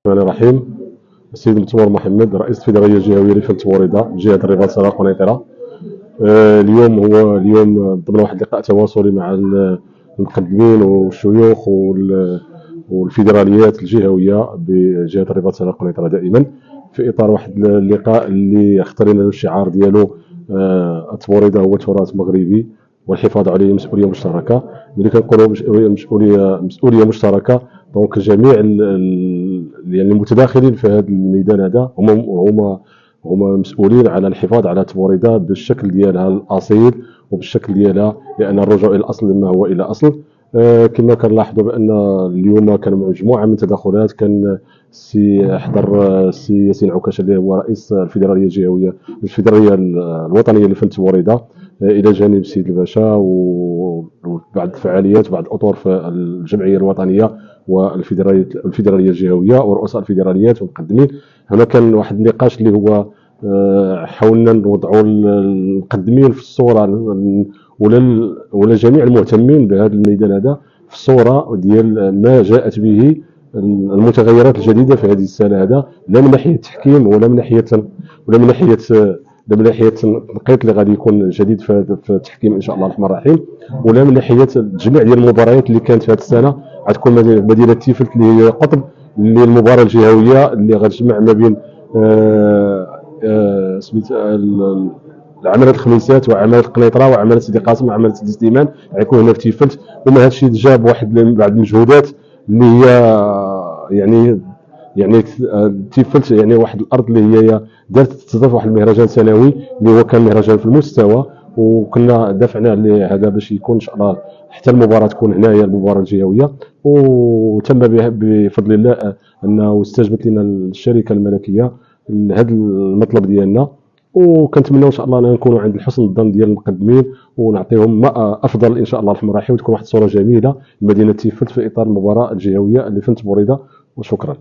الرحمن الرحيم. السيد متمر محمد، رئيس الفيدرالية الجهوية لفن بوريدة جهة الرباط سراق ونيطرة. اليوم هو اليوم ضمن واحد اللقاء تواصلي مع المقدمين والشيوخ والفيدراليات الجهوية بجهة الرباط سراق ونيطرة دائما في إطار واحد اللقاء اللي اختارينا له الشعار ديالو بوريدة هو تراث مغربي والحفاظ عليه مسؤولية مشتركة. ملي كنقولوا مسؤولية مشتركة، دونك جميع يعني المتداخلين في هذا الميدان هذا هما مسؤولين على الحفاظ على بوريدة بالشكل ديالها الاصيل وبالشكل ديالها، لان الرجوع الى الاصل ما هو الى اصل. كما كنلاحظوا بان اليوم كان مجموعه من التدخلات. كان حضر السي ياسين عكاشه اللي هو رئيس الفيدراليه الجهويه الفيدراليه الوطنيه لفن بوريدة، الى جانب السيد الباشا وبعض الفعاليات وبعض الاطر في الجمعيه الوطنيه والفيدراليه الجهويه ورؤساء الفيدراليات والمقدمين. هنا كان واحد النقاش اللي هو حاولنا نوضعوا المقدمين في الصوره ولا جميع المهتمين بهذا الميدان هذا في الصوره ديال ما جاءت به المتغيرات الجديده في هذه السنه هذا، لا من ناحيه التحكيم ولا من ناحيه التنقيط اللي غادي يكون جديد في التحكيم ان شاء الله الرحمن الرحيم، ولا من ناحيه التجميع ديال المباريات اللي كانت في هذه السنه. غتكون مدينه تيفلت اللي هي قطب، اللي المباراه الجهويه اللي غتجمع ما بين سميت العمالة الخميسات وعمالة القنيطره وعمالة سيدي قاسم وعمالة سيدي سليمان، غيكون هنا في تيفلت. وما هذا الشيء جاب واحد بعض المجهودات اللي هي يعني تيفلت يعني واحد الارض اللي هي دارت تستضيف واحد المهرجان سنوي اللي هو كان مهرجان في المستوى، وكنا دافعنا عليه هذا باش يكون ان شاء الله حتى المباراه تكون هنايا المباراه الجهويه. وتم بفضل الله انه استجابت لنا الشركه الملكيه لهذا المطلب ديالنا، وكنتمنوا ان شاء الله ان نكونوا عند حسن الظن ديال المقدمين ونعطيهم ما افضل ان شاء الله الرحمن الرحيم، وتكون واحد الصوره جميله لمدينه تيفلت في اطار المباراه الجهويه اللي فنت بوريدة. وشكرا.